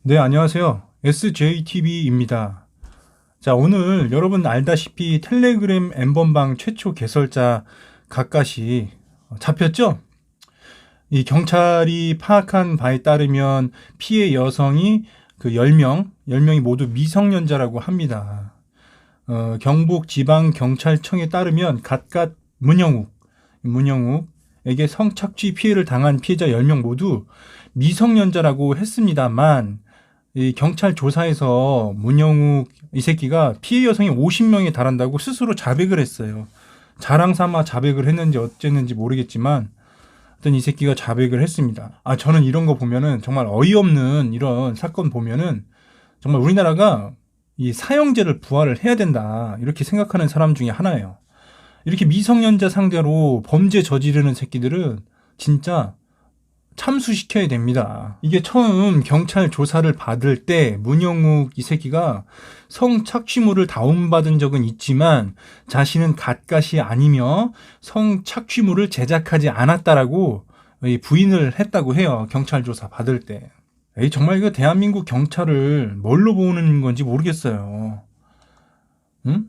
네, 안녕하세요. SJTV입니다. 자, 오늘 여러분 알다시피 텔레그램 엠번방 최초 개설자 가까시 잡혔죠? 이 경찰이 파악한 바에 따르면 피해 여성이 그 10명이 모두 미성년자라고 합니다. 경북지방경찰청에 따르면 갓갓 문영욱에게 성착취 피해를 당한 피해자 10명 모두 미성년자라고 했습니다만 이 경찰 조사에서 문영욱 이 새끼가 피해 여성이 50명에 달한다고 스스로 자백을 했어요. 자랑 삼아 자백을 했는지 어쨌는지 모르겠지만 하여튼 이 새끼가 자백을 했습니다. 저는 이런 거 보면은 정말 어이없는 이런 사건 보면은 정말 우리나라가 이 사형제를 부활을 해야 된다 이렇게 생각하는 사람 중에 하나예요. 이렇게 미성년자 상대로 범죄 저지르는 새끼들은 진짜 참수시켜야 됩니다. 이게 처음 경찰 조사를 받을 때 문영욱 이 새끼가 성착취물을 다운받은 적은 있지만 자신은 갓갓이 아니며 성착취물을 제작하지 않았다라고 부인을 했다고 해요. 경찰 조사 받을 때. 정말 이거 대한민국 경찰을 뭘로 보는 건지 모르겠어요. 응?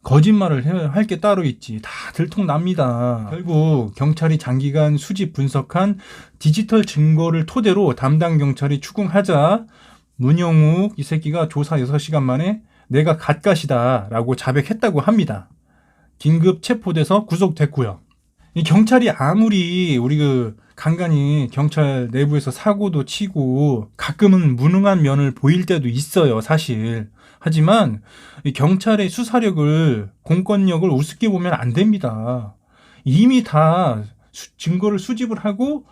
거짓말을 할 게 따로 있지. 다 들통납니다. 결국 경찰이 장기간 수집 분석한 디지털 증거를 토대로 담당 경찰이 추궁하자 문영욱 이 새끼가 조사 6시간 만에 내가 갓갓이다 라고 자백했다고 합니다. 긴급 체포돼서 구속됐고요. 이 경찰이 아무리 우리 간간히 경찰 내부에서 사고도 치고 가끔은 무능한 면을 보일 때도 있어요, 사실. 하지만 이 경찰의 수사력을, 공권력을 우습게 보면 안 됩니다. 이미 다 증거를 수집을 하고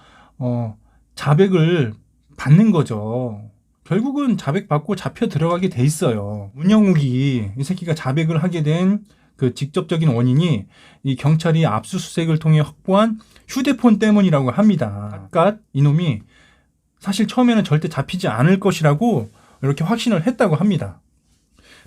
자백을 받는 거죠. 결국은 자백받고 잡혀 들어가게 돼 있어요. 문영욱이 이 새끼가 자백을 하게 된 그 직접적인 원인이 이 경찰이 압수수색을 통해 확보한 휴대폰 때문이라고 합니다. 갓갓 이놈이 사실 처음에는 절대 잡히지 않을 것이라고 이렇게 확신을 했다고 합니다.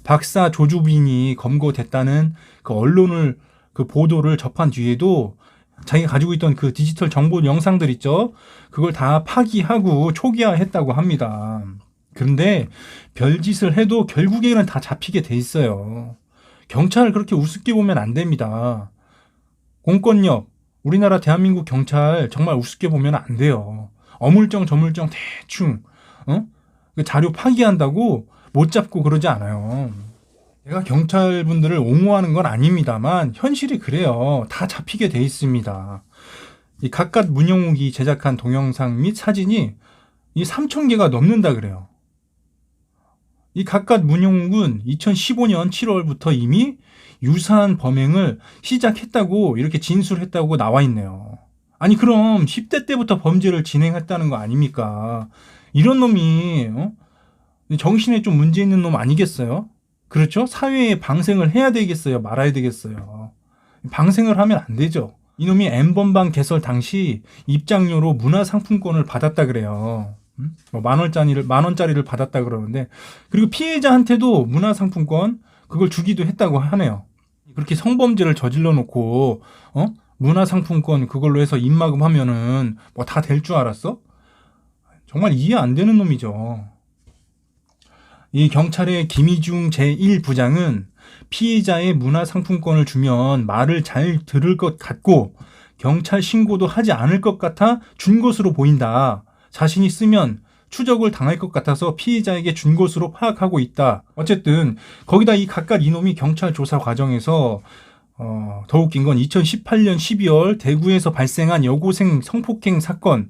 박사 조주빈이 검거됐다는 그 언론을 그 보도를 접한 뒤에도 자기가 가지고 있던 그 디지털 정보 영상들 있죠? 그걸 다 파기하고 초기화했다고 합니다. 그런데 별짓을 해도 결국에는 다 잡히게 돼 있어요. 경찰을 그렇게 우습게 보면 안 됩니다. 공권력, 우리나라 대한민국 경찰 정말 우습게 보면 안 돼요. 어물쩡 저물쩡 대충 그 자료 파기한다고 못 잡고 그러지 않아요. 제가 경찰분들을 옹호하는 건 아닙니다만 현실이 그래요. 다 잡히게 돼 있습니다. 이 갓갓 문영욱이 제작한 동영상 및 사진이 이 3,000개가 넘는다 그래요. 이 갓갓 문영욱은 2015년 7월부터 이미 유사한 범행을 시작했다고 이렇게 진술했다고 나와 있네요. 아니 그럼 10대 때부터 범죄를 진행했다는 거 아닙니까? 이런 놈이 정신에 좀 문제 있는 놈 아니겠어요? 그렇죠? 사회에 방생을 해야 되겠어요? 말아야 되겠어요? 방생을 하면 안 되죠. 이놈이 N번방 개설 당시 입장료로 문화상품권을 받았다 그래요. 만 원짜리를 받았다 그러는데, 그리고 피해자한테도 문화상품권 그걸 주기도 했다고 하네요. 그렇게 성범죄를 저질러 놓고 문화상품권 그걸로 해서 입막음하면은 뭐 다 될 줄 알았어? 정말 이해 안 되는 놈이죠. 이 경찰의 김희중 제1부장은 피해자의 문화상품권을 주면 말을 잘 들을 것 같고 경찰 신고도 하지 않을 것 같아 준 것으로 보인다. 자신이 쓰면 추적을 당할 것 같아서 피해자에게 준 것으로 파악하고 있다. 어쨌든 거기다 이 갓갓 이놈이 경찰 조사 과정에서 더 웃긴 건 2018년 12월 대구에서 발생한 여고생 성폭행 사건,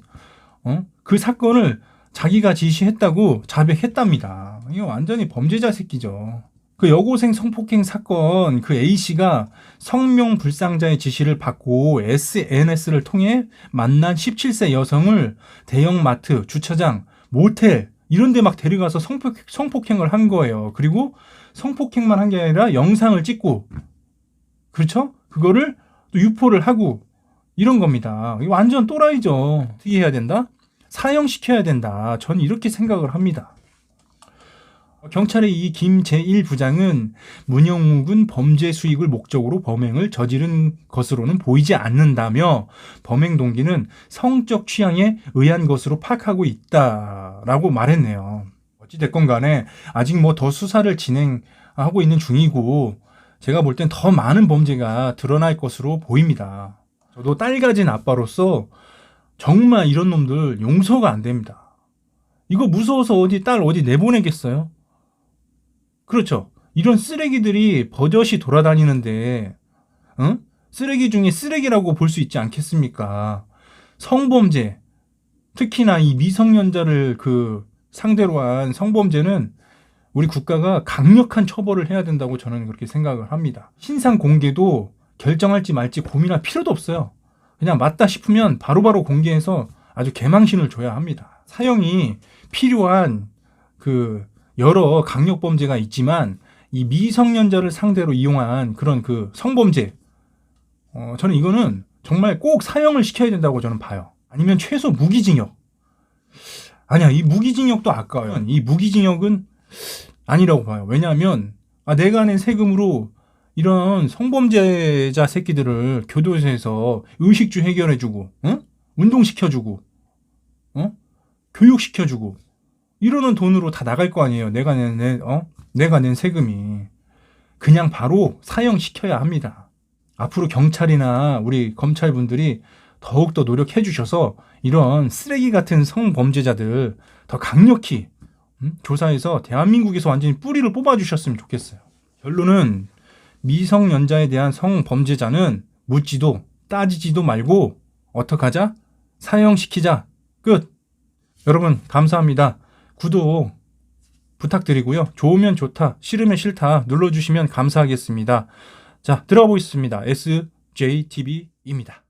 그 사건을 자기가 지시했다고 자백했답니다. 이거 완전히 범죄자 새끼죠. 그 여고생 성폭행 사건, 그 A씨가 성명 불상자의 지시를 받고 SNS를 통해 만난 17세 여성을 대형마트, 주차장, 모텔 이런 데 막 데려가서 성폭행을 한 거예요. 그리고 성폭행만 한 게 아니라 영상을 찍고, 그렇죠? 그거를 또 유포를 하고 이런 겁니다. 이거 완전 또라이죠. 어떻게 해야 된다? 사형시켜야 된다. 전 이렇게 생각을 합니다. 경찰의 이 김 제1부장은 문영욱은 범죄 수익을 목적으로 범행을 저지른 것으로는 보이지 않는다며 범행 동기는 성적 취향에 의한 것으로 파악하고 있다라고 말했네요. 어찌됐건 간에 아직 뭐 더 수사를 진행하고 있는 중이고 제가 볼 땐 더 많은 범죄가 드러날 것으로 보입니다. 저도 딸 가진 아빠로서 정말 이런 놈들 용서가 안 됩니다. 이거 무서워서 딸 어디 내보내겠어요? 그렇죠. 이런 쓰레기들이 버젓이 돌아다니는데 응? 쓰레기 중에 쓰레기라고 볼 수 있지 않겠습니까? 성범죄, 특히나 이 미성년자를 상대로 한 성범죄는 우리 국가가 강력한 처벌을 해야 된다고 저는 그렇게 생각을 합니다. 신상 공개도 결정할지 말지 고민할 필요도 없어요. 그냥 맞다 싶으면 바로바로 공개해서 아주 개망신을 줘야 합니다. 사형이 필요한 여러 강력범죄가 있지만 이 미성년자를 상대로 이용한 그런 성범죄, 저는 이거는 정말 꼭 사형을 시켜야 된다고 저는 봐요. 아니면 최소 무기징역. 아니야, 이 무기징역도 아까워요. 이 무기징역은 아니라고 봐요. 왜냐하면 내가 낸 세금으로 이런 성범죄자 새끼들을 교도소에서 의식주 해결해주고, 운동시켜주고, 교육시켜주고, 이러는 돈으로 다 나갈 거 아니에요. 내가 낸 세금이. 그냥 바로 사형시켜야 합니다. 앞으로 경찰이나 우리 검찰분들이 더욱더 노력해 주셔서 이런 쓰레기 같은 성범죄자들 더 강력히 조사해서 대한민국에서 완전히 뿌리를 뽑아주셨으면 좋겠어요. 결론은 미성년자에 대한 성범죄자는 묻지도 따지지도 말고 어떡하자? 사형시키자. 끝. 여러분 감사합니다. 구독 부탁드리고요. 좋으면 좋다, 싫으면 싫다 눌러주시면 감사하겠습니다. 자, 들어가 보겠습니다. SJTV입니다.